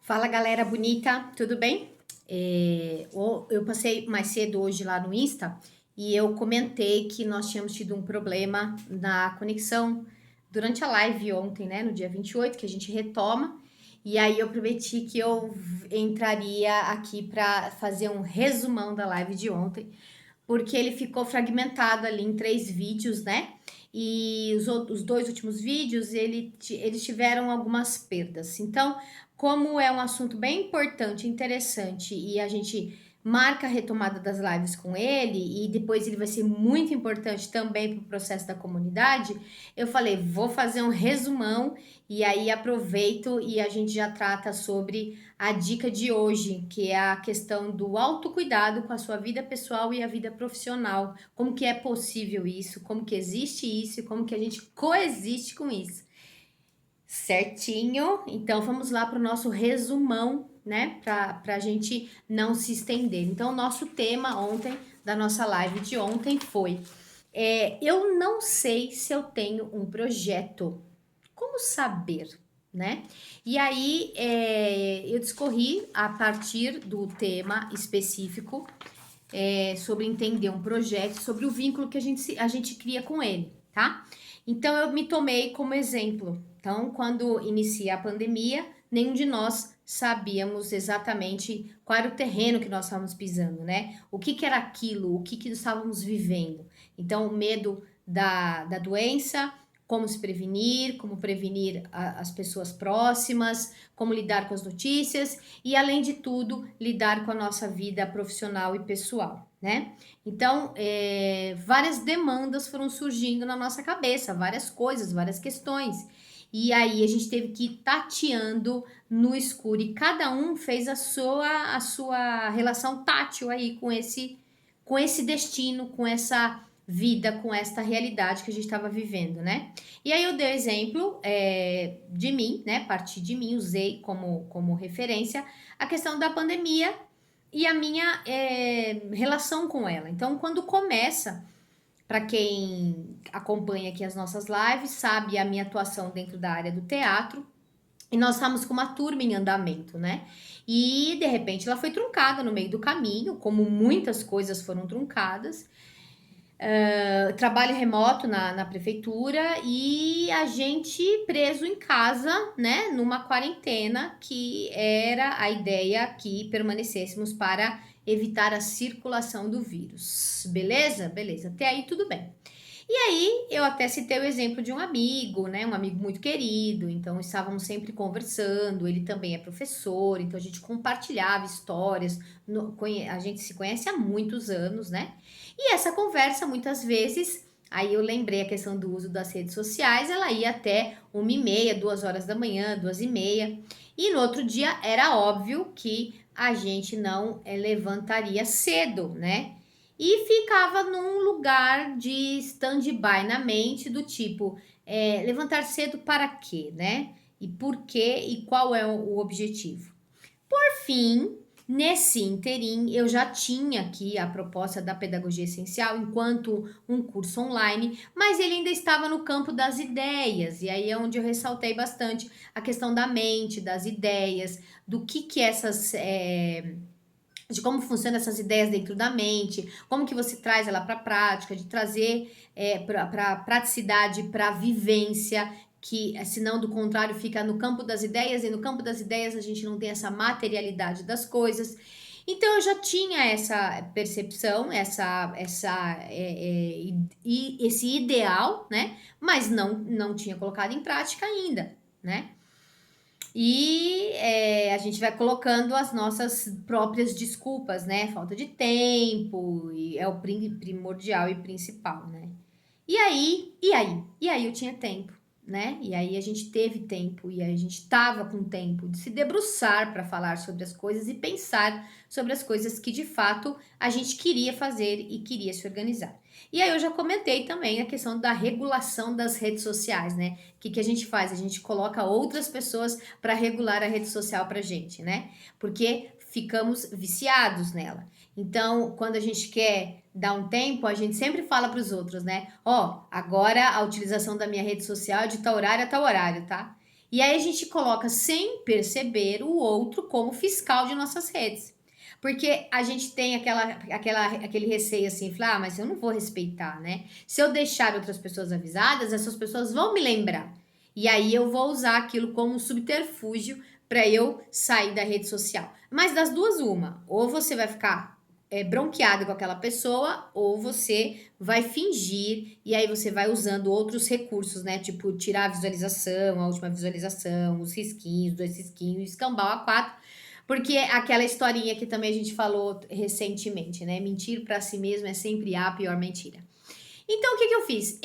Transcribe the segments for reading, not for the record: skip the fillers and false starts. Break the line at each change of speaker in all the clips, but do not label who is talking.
Fala galera bonita, tudo bem? Eu passei mais cedo hoje lá no Insta e eu comentei que nós tínhamos tido um problema na conexão durante a live ontem, né? No dia 28, que a gente retoma. E aí eu prometi que eu entraria aqui para fazer um resumão da live de ontem, porque ele ficou fragmentado ali em 3 vídeos, né? E os dois últimos vídeos eles tiveram algumas perdas. Então, como é um assunto bem importante, interessante, e a gente marca a retomada das lives com ele, e depois ele vai ser muito importante também para o processo da comunidade, eu falei, vou fazer um resumão, e aí aproveito e a gente já trata sobre a dica de hoje, que é a questão do autocuidado com a sua vida pessoal e a vida profissional. Como que é possível isso? Como que existe isso? E como que a gente coexiste com isso? Certinho? Então vamos lá para o nosso resumão, né? Para a gente não se estender. Então, o nosso tema ontem, da nossa live de ontem, foi: eu não sei se eu tenho um projeto. Como saber, né? E aí eu discorri a partir do tema específico sobre entender um projeto, sobre o vínculo que a gente cria com ele, tá? Então eu me tomei como exemplo. Então, quando inicia a pandemia, nenhum de nós sabíamos exatamente qual era o terreno que nós estávamos pisando, né? O que era aquilo, o que nós estávamos vivendo. Então, o medo da doença, como se prevenir, como prevenir as pessoas próximas, como lidar com as notícias e, além de tudo, lidar com a nossa vida profissional e pessoal, né? Então, várias demandas foram surgindo na nossa cabeça, várias coisas, várias questões. E aí a gente teve que ir tateando no escuro e cada um fez a sua relação tátil aí com esse destino, com essa vida, com esta realidade que a gente estava vivendo, né? E aí eu dei o exemplo de mim, né? Parti de mim, usei como referência a questão da pandemia e a minha relação com ela. Então, quando começa, para quem acompanha aqui as nossas lives, sabe a minha atuação dentro da área do teatro. E nós estávamos com uma turma em andamento, né? E de repente ela foi truncada no meio do caminho, como muitas coisas foram truncadas. Trabalho remoto na prefeitura e a gente preso em casa, né, numa quarentena que era a ideia que permanecêssemos para evitar a circulação do vírus. Beleza? Beleza. Até aí tudo bem. E aí, eu até citei o exemplo de um amigo, né? Um amigo muito querido, então estávamos sempre conversando. Ele também é professor, então a gente compartilhava histórias. A gente se conhece há muitos anos, né? E essa conversa, muitas vezes, aí eu lembrei a questão do uso das redes sociais, ela ia até 1h30, 2 horas da manhã, 2h30. E no outro dia era óbvio que a gente não levantaria cedo, né? E ficava num lugar de stand-by na mente, do tipo, levantar cedo para quê, né? E por quê e qual é o objetivo? Por fim, nesse interim, eu já tinha aqui a proposta da pedagogia essencial enquanto um curso online, mas ele ainda estava no campo das ideias, e aí é onde eu ressaltei bastante a questão da mente, das ideias, do que essas de como funcionam essas ideias dentro da mente, como que você traz ela para a prática, de trazer para a praticidade, para a vivência, que senão do contrário fica no campo das ideias, e no campo das ideias a gente não tem essa materialidade das coisas. Então eu já tinha essa percepção, esse ideal, né? Mas não tinha colocado em prática ainda, né? E a gente vai colocando as nossas próprias desculpas, né? Falta de tempo, e é o primordial e principal, né? E aí eu tinha tempo, né? E aí a gente teve tempo, e aí a gente tava com tempo de se debruçar para falar sobre as coisas e pensar sobre as coisas que de fato a gente queria fazer e queria se organizar. E aí eu já comentei também a questão da regulação das redes sociais, né? O que a gente faz? A gente coloca outras pessoas para regular a rede social pra gente, né? Porque ficamos viciados nela. Então, quando a gente quer dar um tempo, a gente sempre fala para os outros, né? Ó, agora a utilização da minha rede social é de tal horário a tal horário, tá? E aí a gente coloca sem perceber o outro como fiscal de nossas redes. Porque a gente tem aquele receio assim, falar, mas eu não vou respeitar, né? Se eu deixar outras pessoas avisadas, essas pessoas vão me lembrar. E aí eu vou usar aquilo como um subterfúgio para eu sair da rede social. Mas das duas, uma. Ou você vai ficar bronqueado com aquela pessoa, ou você vai fingir, e aí você vai usando outros recursos, né? Tipo, tirar a visualização, a última visualização, os risquinhos, 2 risquinhos, escambau a 4, porque é aquela historinha que também a gente falou recentemente, né? Mentir para si mesmo é sempre a pior mentira. Então, o que eu fiz?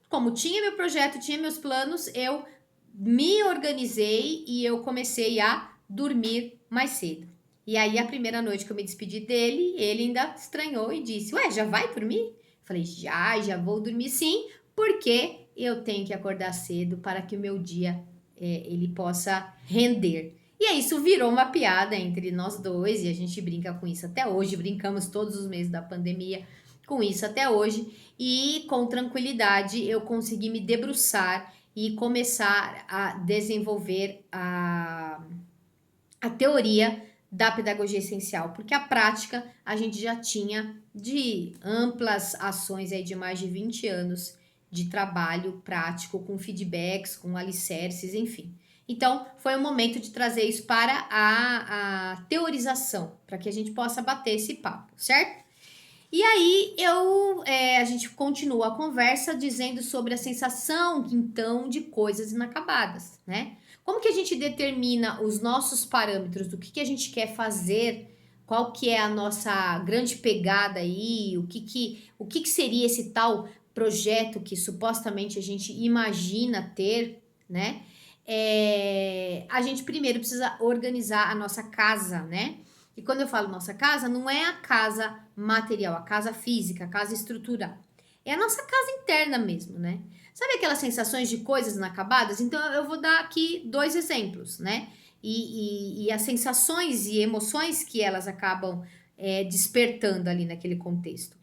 Como tinha meu projeto, tinha meus planos, eu me organizei e eu comecei a dormir mais cedo. E aí, a primeira noite que eu me despedi dele, ele ainda estranhou e disse: Ué, já vai dormir? Falei: Já vou dormir sim, porque eu tenho que acordar cedo para que o meu dia ele possa render. E aí, isso virou uma piada entre nós dois e a gente brinca com isso até hoje. Brincamos todos os meses da pandemia com isso até hoje. E com tranquilidade eu consegui me debruçar e começar a desenvolver a teoria da pedagogia essencial, porque a prática a gente já tinha de amplas ações aí de mais de 20 anos de trabalho prático, com feedbacks, com alicerces, enfim. Então, foi o momento de trazer isso para a teorização, para que a gente possa bater esse papo, certo? E aí a gente continua a conversa dizendo sobre a sensação, então, de coisas inacabadas, né? Como que a gente determina os nossos parâmetros do que a gente quer fazer, qual que é a nossa grande pegada aí, o que seria esse tal projeto que supostamente a gente imagina ter, né? A gente primeiro precisa organizar a nossa casa, né? E quando eu falo nossa casa, não é a casa material, a casa física, a casa estrutural. É a nossa casa interna mesmo, né? Sabe aquelas sensações de coisas inacabadas? Então eu vou dar aqui 2 exemplos, né? E as sensações e emoções que elas acabam despertando ali naquele contexto.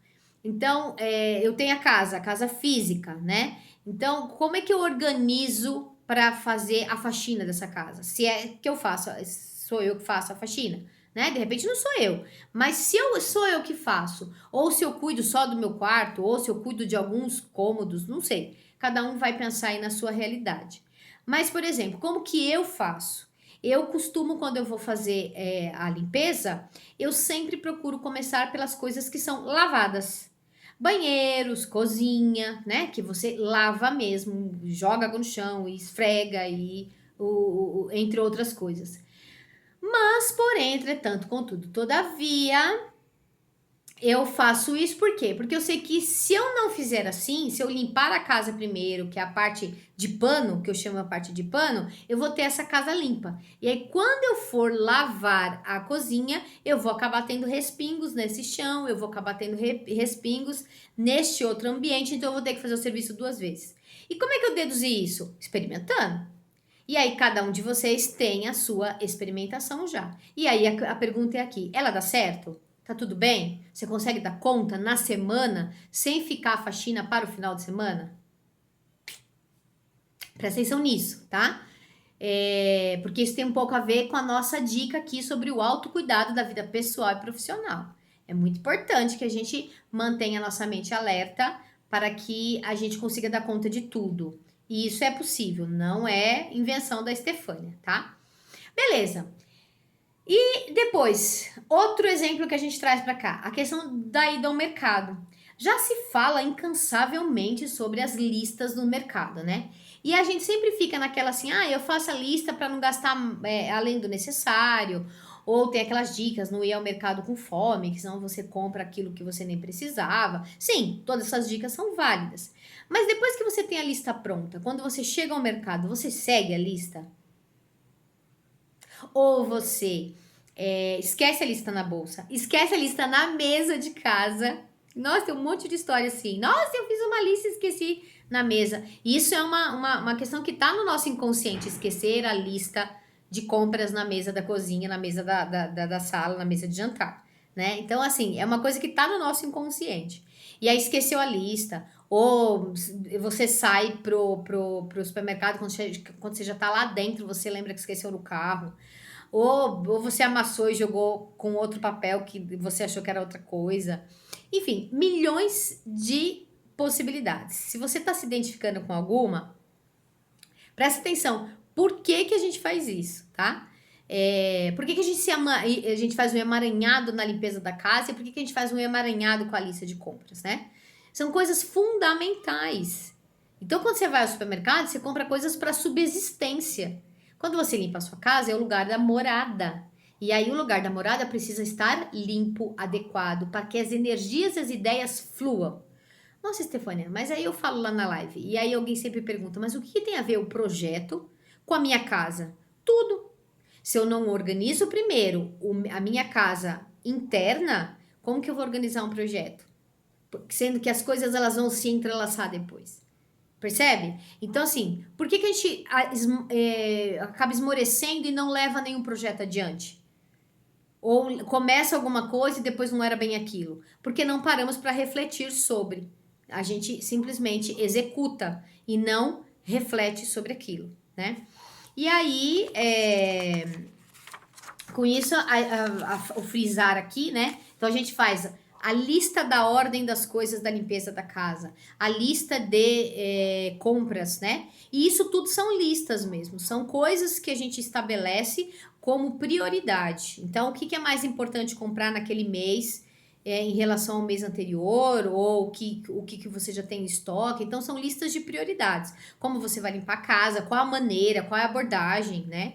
Então, eu tenho a casa física, né? Então, como é que eu organizo para fazer a faxina dessa casa? Se é que eu faço, sou eu que faço a faxina, né? De repente não sou eu, mas se sou eu que faço, ou se eu cuido só do meu quarto, ou se eu cuido de alguns cômodos, não sei. Cada um vai pensar aí na sua realidade. Mas, por exemplo, como que eu faço? Eu costumo, quando eu vou fazer a limpeza, eu sempre procuro começar pelas coisas que são lavadas. Banheiros, cozinha, né? Que você lava mesmo, joga água no chão, e esfrega e entre outras coisas. Mas, porém, entretanto, contudo, todavia, eu faço isso por quê? Porque eu sei que se eu não fizer assim, se eu limpar a casa primeiro, que é a parte de pano, que eu chamo a parte de pano, eu vou ter essa casa limpa. E aí, quando eu for lavar a cozinha, eu vou acabar tendo respingos nesse chão, eu vou acabar tendo respingos neste outro ambiente, então eu vou ter que fazer o serviço 2 vezes. E como é que eu deduzi isso? Experimentando. E aí, cada um de vocês tem a sua experimentação já. E aí, a pergunta é aqui: ela dá certo? Tá tudo bem? Você consegue dar conta na semana sem ficar a faxina para o final de semana? Presta atenção nisso, tá? Porque isso tem um pouco a ver com a nossa dica aqui sobre o autocuidado da vida pessoal e profissional. É muito importante que a gente mantenha a nossa mente alerta para que a gente consiga dar conta de tudo. E isso é possível, não é invenção da Estefânia, tá? Beleza. E depois, outro exemplo que a gente traz para cá, a questão da ida ao mercado. Já se fala incansavelmente sobre as listas no mercado, né? E a gente sempre fica naquela assim, eu faço a lista para não gastar além do necessário, ou tem aquelas dicas, não ir ao mercado com fome, que senão você compra aquilo que você nem precisava. Sim, todas essas dicas são válidas. Mas depois que você tem a lista pronta, quando você chega ao mercado, você segue a lista? Ou você esquece a lista na bolsa, esquece a lista na mesa de casa. Nossa, tem um monte de história assim. Nossa, eu fiz uma lista e esqueci na mesa. Isso é uma questão que está no nosso inconsciente, esquecer a lista de compras na mesa da cozinha, na mesa da sala, na mesa de jantar, né? Então, assim, é uma coisa que está no nosso inconsciente. E aí esqueceu a lista, Ou você sai pro supermercado, quando você já tá lá dentro, você lembra que esqueceu no carro. Ou você amassou e jogou com outro papel que você achou que era outra coisa. Enfim, milhões de possibilidades. Se você está se identificando com alguma, presta atenção. Por que que a gente faz isso, tá? Por que que a gente faz um emaranhado na limpeza da casa e por que que a gente faz um emaranhado com a lista de compras, né? São coisas fundamentais. Então, quando você vai ao supermercado, você compra coisas para subsistência. Quando você limpa a sua casa, é o lugar da morada. E aí, o lugar da morada precisa estar limpo, adequado, para que as energias e as ideias fluam. Nossa, Estefânia, mas aí eu falo lá na live. E aí alguém sempre pergunta, mas o que tem a ver o projeto com a minha casa? Tudo. Se eu não organizo primeiro a minha casa interna, como que eu vou organizar um projeto? Sendo que as coisas elas vão se entrelaçar depois. Percebe? Então, assim, por que que a gente acaba esmorecendo e não leva nenhum projeto adiante? Ou começa alguma coisa e depois não era bem aquilo? Porque não paramos para refletir sobre. A gente simplesmente executa e não reflete sobre aquilo, né? E aí, com isso, o frisar aqui, né? Então a gente faz a lista da ordem das coisas da limpeza da casa, a lista de compras, né? E isso tudo são listas mesmo, são coisas que a gente estabelece como prioridade. Então, o que é mais importante comprar naquele mês? Em relação ao mês anterior, ou o que você já tem em estoque. Então, são listas de prioridades. Como você vai limpar a casa, qual a maneira, qual é a abordagem, né?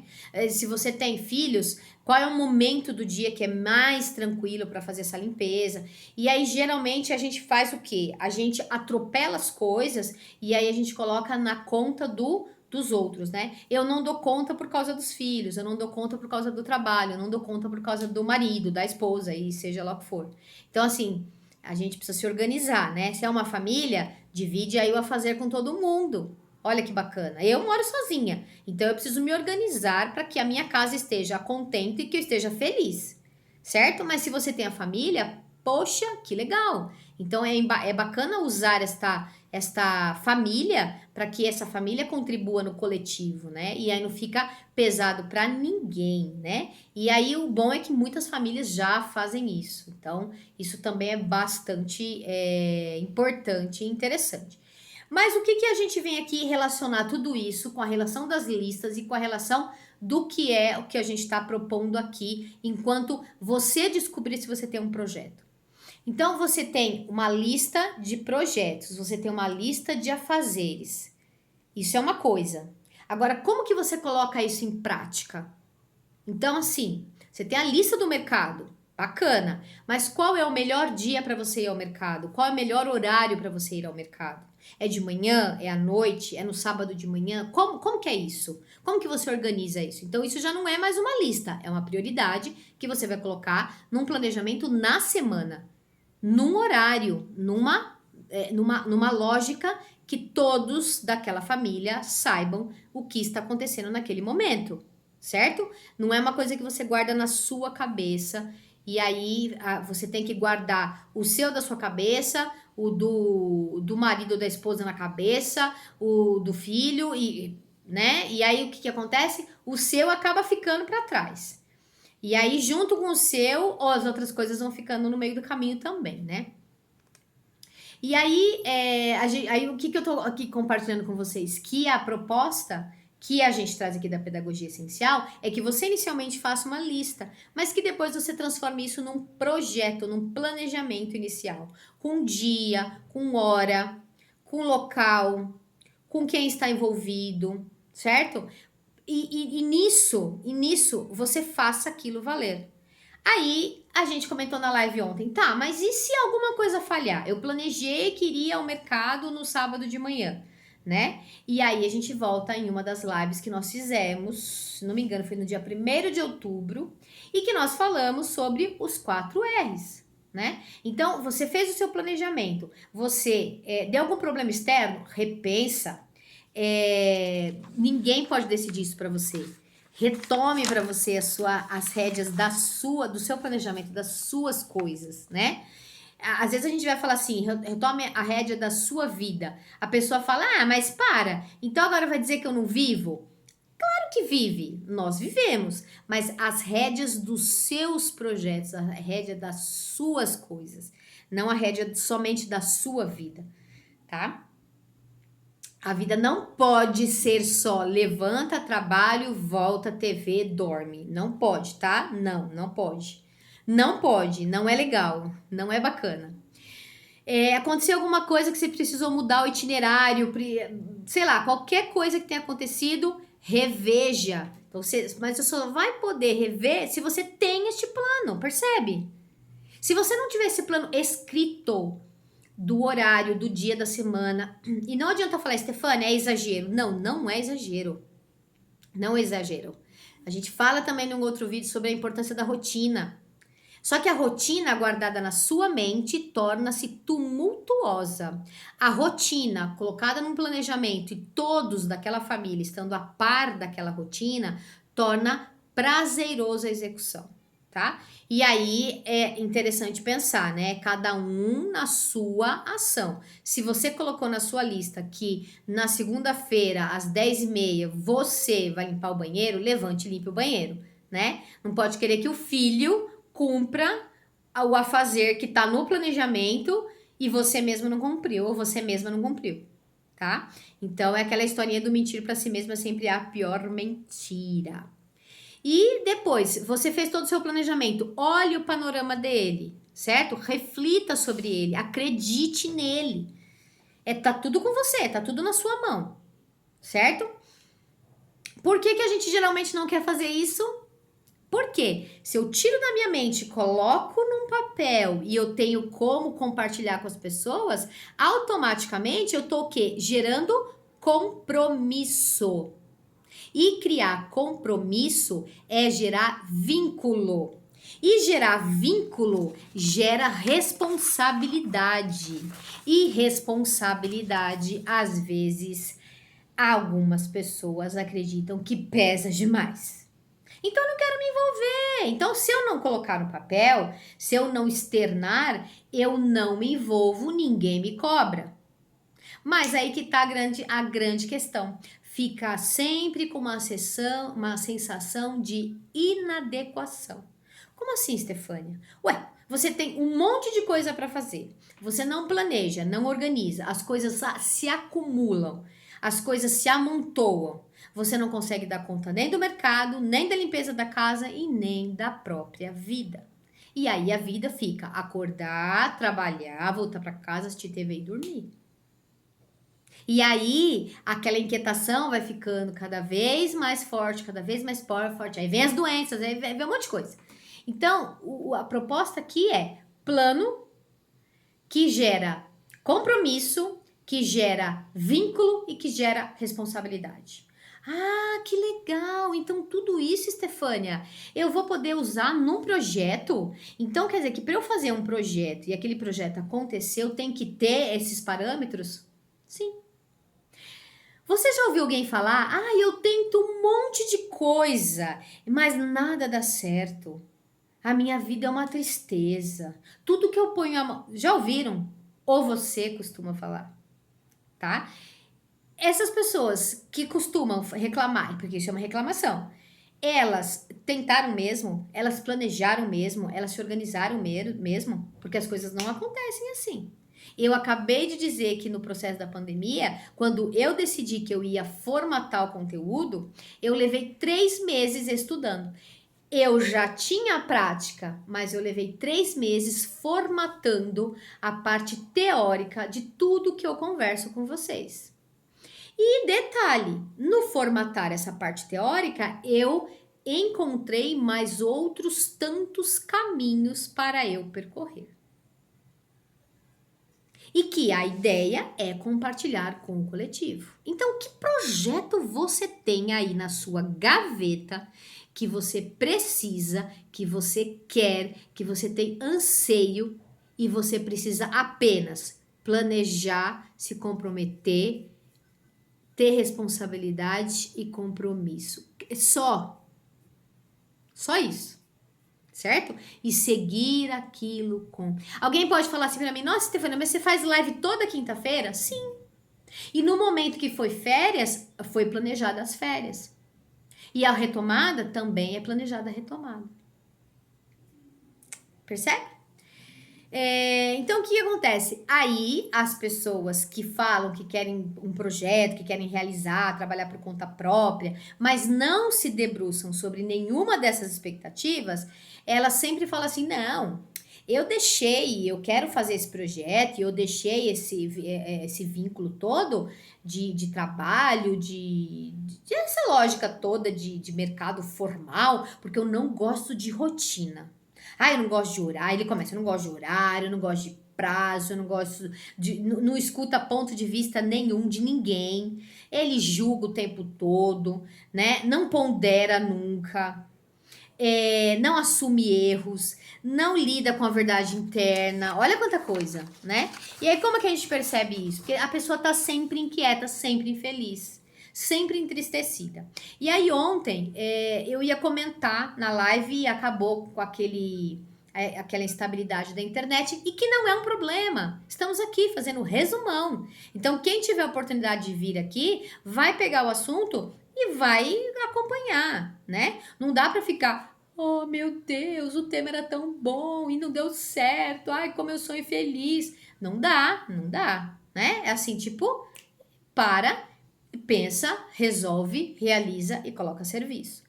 Se você tem filhos, qual é o momento do dia que é mais tranquilo para fazer essa limpeza. E aí, geralmente, a gente faz o quê? A gente atropela as coisas e aí a gente coloca na conta dos outros, né? Eu não dou conta por causa dos filhos, eu não dou conta por causa do trabalho, eu não dou conta por causa do marido, da esposa, e seja lá o que for. Então, assim, a gente precisa se organizar, né? Se é uma família, divide aí o afazer com todo mundo. Olha que bacana. Eu moro sozinha, então eu preciso me organizar para que a minha casa esteja contente e que eu esteja feliz, certo? Mas se você tem a família, poxa, que legal. Então é bacana usar esta família para que essa família contribua no coletivo, né? E aí não fica pesado para ninguém, né? E aí o bom é que muitas famílias já fazem isso. Então, isso também é bastante importante e interessante. Mas o que que a gente vem aqui relacionar tudo isso com a relação das listas e com a relação do que é o que a gente está propondo aqui, enquanto você descobrir se você tem um projeto. Então, você tem uma lista de projetos, você tem uma lista de afazeres. Isso é uma coisa. Agora, como que você coloca isso em prática? Então, assim, você tem a lista do mercado, bacana, mas qual é o melhor dia para você ir ao mercado? Qual é o melhor horário para você ir ao mercado? É de manhã? É à noite? É no sábado de manhã? Como que é isso? Como que você organiza isso? Então, isso já não é mais uma lista, é uma prioridade que você vai colocar num planejamento na semana, num horário, numa lógica que todos daquela família saibam o que está acontecendo naquele momento, certo? Não é uma coisa que você guarda na sua cabeça e aí você tem que guardar o seu da sua cabeça, o do marido ou da esposa na cabeça, o do filho e, né? E aí o que acontece? O seu acaba ficando para trás. E aí junto com o seu, as outras coisas vão ficando no meio do caminho também, né? E aí, aí o que eu tô aqui compartilhando com vocês? Que a proposta que a gente traz aqui da pedagogia essencial é que você inicialmente faça uma lista, mas que depois você transforme isso num projeto, num planejamento inicial, com dia, com hora, com local, com quem está envolvido, certo? E nisso você faça aquilo valer. Aí a gente comentou na live ontem, tá, mas e se alguma coisa falhar? Eu planejei que iria ao mercado no sábado de manhã, né? E aí a gente volta em uma das lives que nós fizemos, se não me engano, foi no dia 1º de outubro, e que nós falamos sobre os 4 R's, né? Então, você fez o seu planejamento, você deu algum problema externo? Repensa. Ninguém pode decidir isso para você. Retome para você as rédeas do seu planejamento, das suas coisas, né? Às vezes a gente vai falar assim, retome a rédea da sua vida. A pessoa fala, ah, mas para, então agora vai dizer que eu não vivo? Claro que vive, nós vivemos, mas as rédeas dos seus projetos, a rédea das suas coisas, não a rédea somente da sua vida, tá? A vida não pode ser só levanta, trabalho, volta, TV, dorme. Não pode, tá? Não, não pode. Não pode, não é legal, não é bacana. Aconteceu alguma coisa que você precisou mudar o itinerário, sei lá, qualquer coisa que tenha acontecido, reveja. Então, mas você só vai poder rever se você tem este plano, percebe? Se você não tiver esse plano escrito do horário, do dia da semana, e não adianta falar, Stefania, é exagero. Não, não é exagero. Não é exagero. A gente fala também num outro vídeo sobre a importância da rotina. Só que a rotina guardada na sua mente torna-se tumultuosa. A rotina colocada num planejamento e todos daquela família estando a par daquela rotina torna prazeroso a execução, tá? E aí é interessante pensar, né? Cada um na sua ação. Se você colocou na sua lista que na segunda-feira, às 10h30, você vai limpar o banheiro, levante e limpe o banheiro, né? Não pode querer que o filho cumpra o afazer que tá no planejamento e você mesmo não cumpriu, ou você mesma não cumpriu, tá? Então é aquela historinha do mentir para si mesma sempre a pior mentira. E depois, você fez todo o seu planejamento, olhe o panorama dele, certo? Reflita sobre ele, acredite nele. Tá tudo com você, tá tudo na sua mão, certo? Por que a gente geralmente não quer fazer isso? Porque se eu tiro da minha mente, coloco num papel e eu tenho como compartilhar com as pessoas, automaticamente eu tô o quê? Gerando compromisso. E criar compromisso é gerar vínculo. E gerar vínculo gera responsabilidade. E responsabilidade, às vezes, algumas pessoas acreditam que pesa demais. Então, eu não quero me envolver. Então, se eu não colocar no papel, se eu não externar, eu não me envolvo, ninguém me cobra. Mas aí que tá a grande questão. Fica sempre com uma sensação de inadequação. Como assim, Stefania? Ué, você tem um monte de coisa para fazer. Você não planeja, não organiza, as coisas se acumulam, as coisas se amontoam. Você não consegue dar conta nem do mercado, nem da limpeza da casa e nem da própria vida. E aí a vida fica acordar, trabalhar, voltar para casa, assistir TV e dormir. E aí, aquela inquietação vai ficando cada vez mais forte, cada vez mais forte. Aí vem as doenças, aí vem um monte de coisa. Então, a proposta aqui é plano que gera compromisso, que gera vínculo e que gera responsabilidade. Ah, que legal! Então, tudo isso, Stefania, eu vou poder usar num projeto? Então, quer dizer que para eu fazer um projeto e aquele projeto acontecer, eu tenho que ter esses parâmetros? Sim. Você já ouviu alguém falar, ah, eu tento um monte de coisa, mas nada dá certo. A minha vida é uma tristeza. Tudo que eu ponho a mão. Já ouviram? Ou você costuma falar, tá? Essas pessoas que costumam reclamar, porque isso é uma reclamação, elas tentaram mesmo, elas planejaram mesmo, elas se organizaram mesmo, porque as coisas não acontecem assim. Eu acabei de dizer que no processo da pandemia, quando eu decidi que eu ia formatar o conteúdo, eu levei 3 meses estudando. Eu já tinha a prática, mas eu levei 3 meses formatando a parte teórica de tudo que eu converso com vocês. E detalhe, no formatar essa parte teórica, eu encontrei mais outros tantos caminhos para eu percorrer. E que a ideia é compartilhar com o coletivo. Então, que projeto você tem aí na sua gaveta que você precisa, que você quer, que você tem anseio e você precisa apenas planejar, se comprometer, ter responsabilidade e compromisso. Só isso. certo? E seguir aquilo com... Alguém pode falar assim pra mim, nossa, Stefania, mas você faz live toda quinta-feira? Sim. E no momento que foi férias, foi planejada as férias. E a retomada também é planejada a retomada. Percebe? Então, o que acontece? Aí, as pessoas que falam que querem um projeto, que querem realizar, trabalhar por conta própria, mas não se debruçam sobre nenhuma dessas expectativas, elas sempre falam assim, não, eu quero fazer esse projeto, eu deixei esse vínculo todo de trabalho, de essa lógica toda de mercado formal, porque eu não gosto de rotina. Ah, eu não gosto de horário. Ele começa, eu não gosto de horário, eu não gosto de prazo, eu não gosto de. Não escuta ponto de vista nenhum de ninguém. Ele julga o tempo todo, né? Não pondera nunca. Não assume erros, não lida com a verdade interna. Olha quanta coisa, né? E aí, como é que a gente percebe isso? Porque a pessoa tá sempre inquieta, sempre infeliz, sempre entristecida. E aí, ontem, eu ia comentar na live e acabou com aquela instabilidade da internet, e que não é um problema. Estamos aqui fazendo resumão. Então, quem tiver a oportunidade de vir aqui, vai pegar o assunto e vai acompanhar, né? Não dá para ficar, oh meu Deus, o tema era tão bom e não deu certo, ai como eu sou infeliz. Não dá, não dá, né? É assim, tipo, para, pensa, resolve, realiza e coloca a serviço.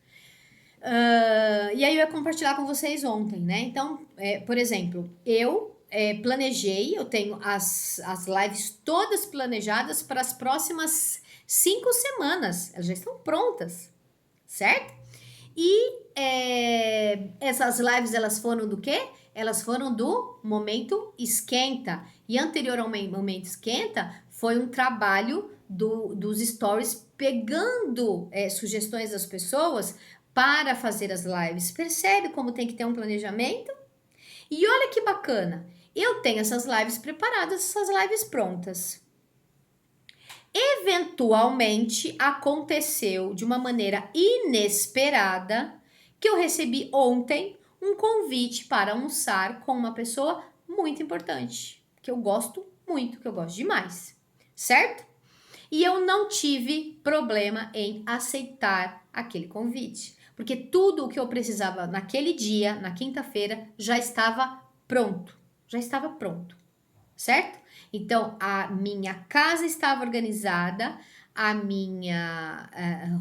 E aí eu ia compartilhar com vocês ontem, né? Então, por exemplo, eu planejei, eu tenho as lives todas planejadas para as próximas 5 semanas. Elas já estão prontas, certo? E essas lives, elas foram do quê? Elas foram do Momento Esquenta. E anterior ao Momento Esquenta, foi um trabalho dos stories, pegando sugestões das pessoas para fazer as lives. Percebe como tem que ter um planejamento? E olha que bacana, eu tenho essas lives preparadas, essas lives prontas. Eventualmente aconteceu de uma maneira inesperada que eu recebi ontem um convite para almoçar com uma pessoa muito importante, que eu gosto muito, que eu gosto demais, certo? E eu não tive problema em aceitar aquele convite, porque tudo o que eu precisava naquele dia, na quinta-feira, já estava pronto, certo? Então, a minha casa estava organizada, a minha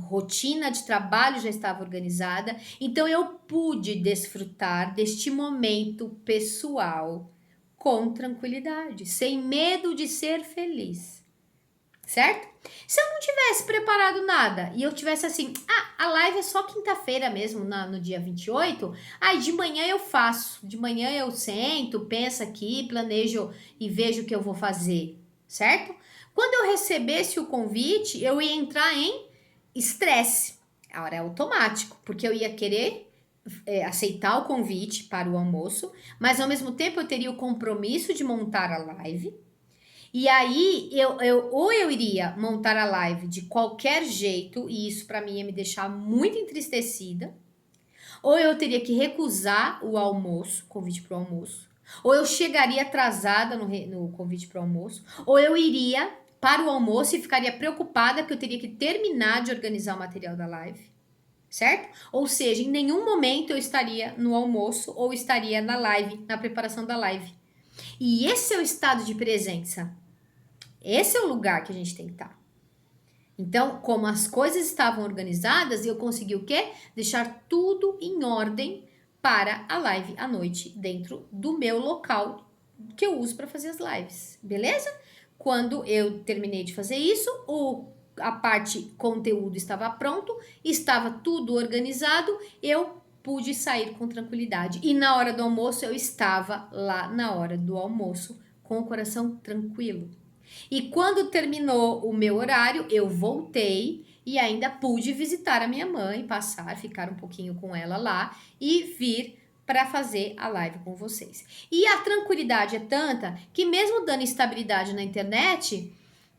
rotina de trabalho já estava organizada, então eu pude desfrutar deste momento pessoal com tranquilidade, sem medo de ser feliz. Certo? Se eu não tivesse preparado nada e eu tivesse assim, a live é só quinta-feira mesmo, no dia 28, aí de manhã eu faço, de manhã eu sento, penso aqui, planejo e vejo o que eu vou fazer, certo? Quando eu recebesse o convite, eu ia entrar em estresse, agora é automático, porque eu ia querer aceitar o convite para o almoço, mas ao mesmo tempo eu teria o compromisso de montar a live. E aí, ou eu iria montar a live de qualquer jeito, e isso para mim ia me deixar muito entristecida, ou eu teria que recusar o almoço, convite para o almoço, ou eu chegaria atrasada no convite para o almoço, ou eu iria para o almoço e ficaria preocupada porque eu teria que terminar de organizar o material da live, certo? Ou seja, em nenhum momento eu estaria no almoço ou estaria na live, na preparação da live. E esse é o estado de presença. Esse é o lugar que a gente tem que estar. Então, como as coisas estavam organizadas, eu consegui o quê? Deixar tudo em ordem para a live à noite dentro do meu local que eu uso para fazer as lives, beleza? Quando eu terminei de fazer isso, a parte conteúdo estava pronto, estava tudo organizado, eu pude sair com tranquilidade. E na hora do almoço, eu estava lá na hora do almoço com o coração tranquilo. E quando terminou o meu horário, eu voltei e ainda pude visitar a minha mãe, ficar um pouquinho com ela lá e vir para fazer a live com vocês. E a tranquilidade é tanta que mesmo dando instabilidade na internet,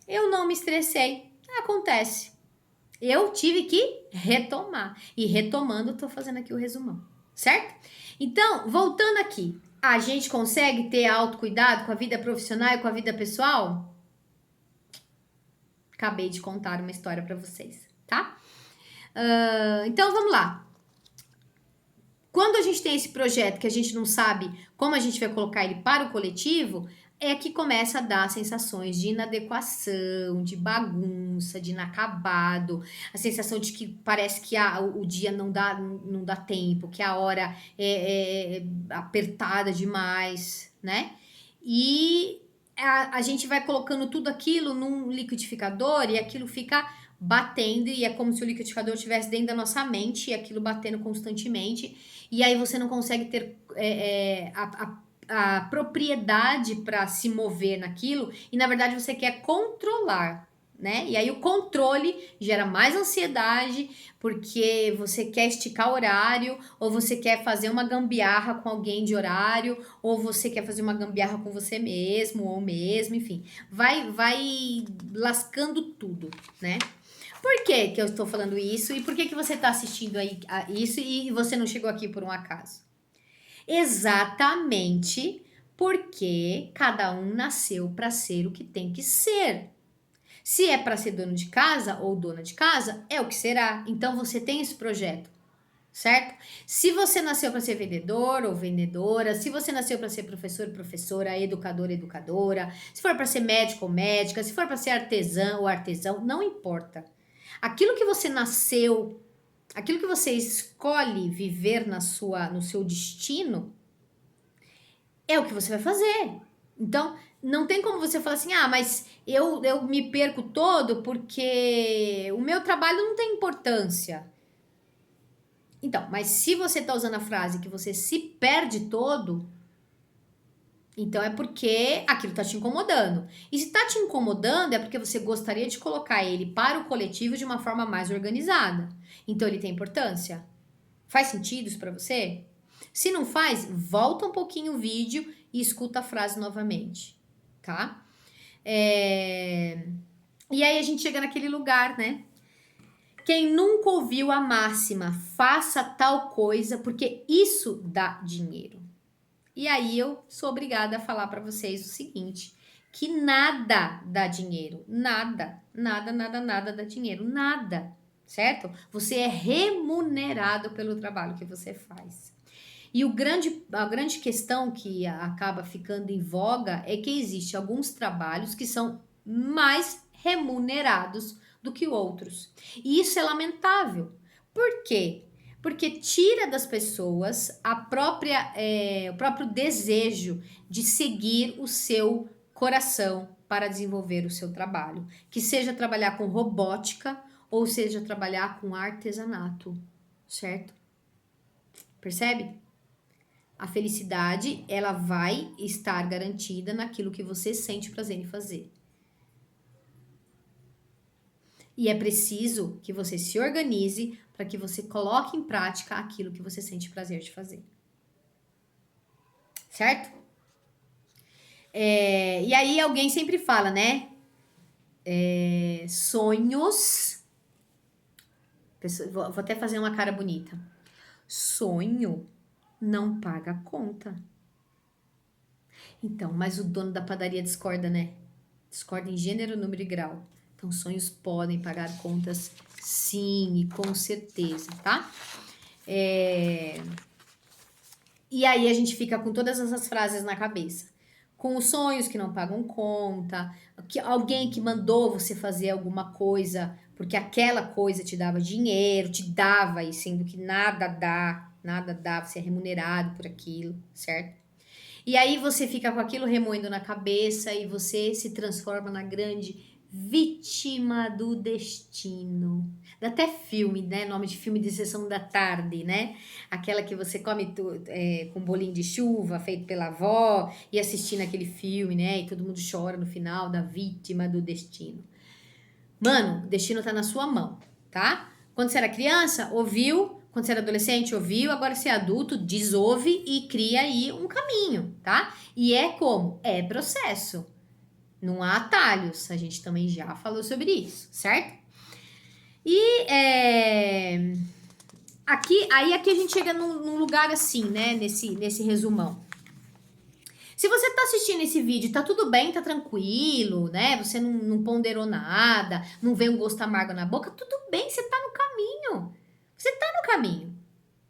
eu não me estressei. Acontece. Eu tive que retomar. E retomando, tô fazendo aqui o resumão. certo? Então, voltando aqui, a gente consegue ter autocuidado com a vida profissional e com a vida pessoal? Acabei de contar uma história para vocês, tá? Então, vamos lá. Quando a gente tem esse projeto que a gente não sabe como a gente vai colocar ele para o coletivo, é que começa a dar sensações de inadequação, de bagunça, de inacabado, a sensação de que parece que o dia não dá tempo, que a hora é apertada demais, né? E a gente vai colocando tudo aquilo num liquidificador e aquilo fica batendo, e é como se o liquidificador estivesse dentro da nossa mente e aquilo batendo constantemente, e aí você não consegue ter a propriedade para se mover naquilo, e na verdade você quer controlar, né? E aí o controle gera mais ansiedade, porque você quer esticar horário, ou você quer fazer uma gambiarra com alguém de horário, ou você quer fazer uma gambiarra com você mesmo, ou mesmo, enfim. Vai lascando tudo, né? Por que que eu estou falando isso? E por que que você está assistindo aí a isso e você não chegou aqui por um acaso? Exatamente porque cada um nasceu para ser o que tem que ser. Se é para ser dono de casa ou dona de casa, é o que será. Então você tem esse projeto, certo? Se você nasceu para ser vendedor ou vendedora, se você nasceu para ser professor, professora, educador, educadora, se for para ser médico ou médica, se for para ser artesã ou artesão, não importa. Aquilo que você nasceu, aquilo que você escolhe viver no seu destino, é o que você vai fazer. Então, não tem como você falar assim, mas eu me perco todo porque o meu trabalho não tem importância. Então, mas se você está usando a frase que você se perde todo, então é porque aquilo está te incomodando. E se está te incomodando é porque você gostaria de colocar ele para o coletivo de uma forma mais organizada. Então ele tem importância? Faz sentido isso para você? Se não faz, volta um pouquinho o vídeo e escuta a frase novamente, tá? E aí a gente chega naquele lugar, né? Quem nunca ouviu a máxima, faça tal coisa porque isso dá dinheiro. E aí eu sou obrigada a falar para vocês o seguinte, que nada dá dinheiro, nada, nada, nada, nada dá dinheiro, nada, certo? Você é remunerado pelo trabalho que você faz. E a grande questão que acaba ficando em voga é que existe alguns trabalhos que são mais remunerados do que outros. E isso é lamentável. Por quê? Porque tira das pessoas o próprio desejo de seguir o seu coração para desenvolver o seu trabalho. Que seja trabalhar com robótica ou seja trabalhar com artesanato, certo? Percebe? A felicidade, ela vai estar garantida naquilo que você sente prazer em fazer. E é preciso que você se organize para que você coloque em prática aquilo que você sente prazer de fazer. Certo? E aí alguém sempre fala, né? Sonhos. Vou até fazer uma cara bonita. Sonho não paga conta. Então, mas o dono da padaria discorda, né? Discorda em gênero, número e grau. Então, sonhos podem pagar contas, sim, e com certeza, tá? E aí a gente fica com todas essas frases na cabeça. Com os sonhos que não pagam conta, alguém que mandou você fazer alguma coisa porque aquela coisa te dava dinheiro, te dava, e sendo que nada dá, você é remunerado por aquilo, certo? E aí você fica com aquilo remoendo na cabeça e você se transforma na grande vítima do destino. Dá até filme, né? Nome de filme de sessão da tarde, né? Aquela que você come com bolinho de chuva feito pela avó e assistindo aquele filme, né? E todo mundo chora no final da vítima do destino. Mano, o destino tá na sua mão, tá? Quando você era criança, ouviu. Quando você era adolescente, ouviu. Agora você é adulto, desouve e cria aí um caminho, tá? E é como? É processo. Não há atalhos. A gente também já falou sobre isso, certo? E Aqui a gente chega num lugar assim, né? Nesse resumão. Se você tá assistindo esse vídeo, tá tudo bem, tá tranquilo, né? Você não ponderou nada, não vê um gosto amargo na boca, tudo bem, você tá no caminho. Você tá no caminho,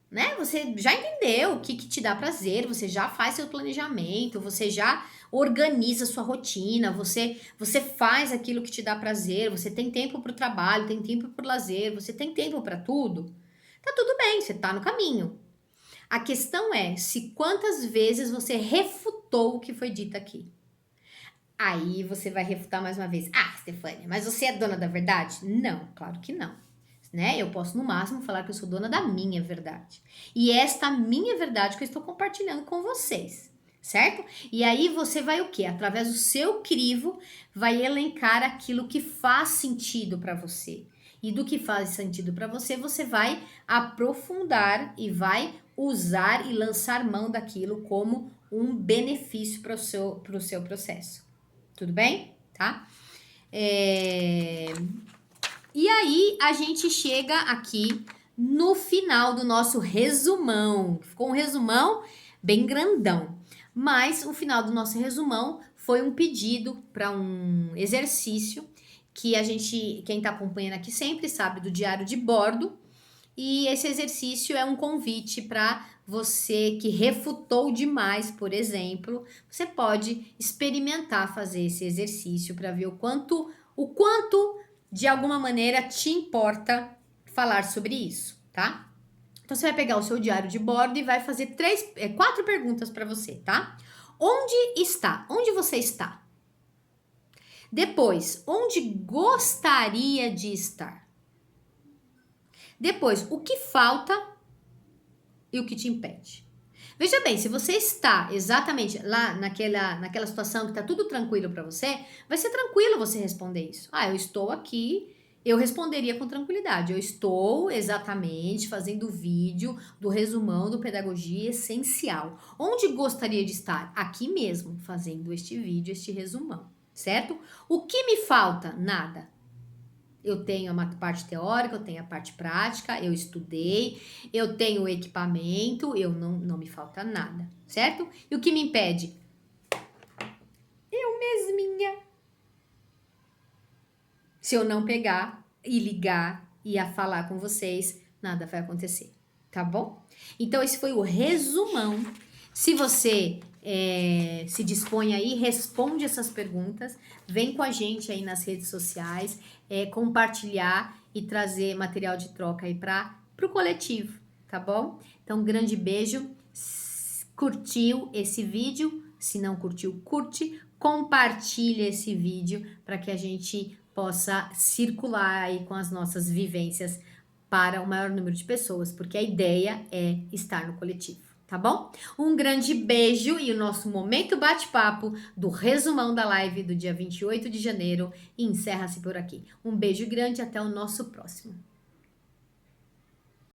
né? Você já entendeu o que te dá prazer, você já faz seu planejamento, você já organiza sua rotina, você faz aquilo que te dá prazer, você tem tempo pro trabalho, tem tempo pro lazer, você tem tempo para tudo. Tá tudo bem, você tá no caminho. A questão é se quantas vezes você refutou o que foi dito aqui. Aí você vai refutar mais uma vez. Ah, Stefânia, mas você é dona da verdade? Não, claro que não. Né? Eu posso no máximo falar que eu sou dona da minha verdade. E esta minha verdade que eu estou compartilhando com vocês, certo? E aí você vai o quê? Através do seu crivo, vai elencar aquilo que faz sentido para você. E do que faz sentido para você, você vai aprofundar e vai usar e lançar mão daquilo como um benefício para o seu processo. Tudo bem? Tá? E aí a gente chega aqui no final do nosso resumão. Ficou um resumão bem grandão. Mas o final do nosso resumão foi um pedido para um exercício que quem está acompanhando aqui sempre sabe do diário de bordo. E esse exercício é um convite para você que refutou demais, por exemplo, você pode experimentar fazer esse exercício para ver o quanto de alguma maneira te importa falar sobre isso, tá? Então você vai pegar o seu diário de bordo e vai fazer 4 perguntas para você, tá? Onde está? Onde você está? Depois, onde gostaria de estar? Depois, o que falta e o que te impede? Veja bem, se você está exatamente lá naquela situação que tá tudo tranquilo para você, vai ser tranquilo você responder isso. Ah, eu estou aqui, eu responderia com tranquilidade. Eu estou exatamente fazendo o vídeo do resumão do Pedagogia Essencial. Onde gostaria de estar? Aqui mesmo, fazendo este vídeo, este resumão, certo? O que me falta? Nada. Eu tenho a parte teórica, eu tenho a parte prática, eu estudei, eu tenho o equipamento, não me falta nada, certo? E o que me impede? Eu mesminha. Se eu não pegar e ligar e a falar com vocês, nada vai acontecer, tá bom? Então esse foi o resumão. Se você se dispõe aí, responde essas perguntas, vem com a gente aí nas redes sociais, compartilhar e trazer material de troca aí para o coletivo, tá bom? Então, grande beijo. Curtiu esse vídeo? Se não curtiu, curte, compartilha esse vídeo para que a gente possa circular aí com as nossas vivências para o maior número de pessoas, porque a ideia é estar no coletivo. Tá bom? Um grande beijo e o nosso momento bate-papo do resumão da live do dia 28 de janeiro encerra-se por aqui. Um beijo grande e até o nosso próximo.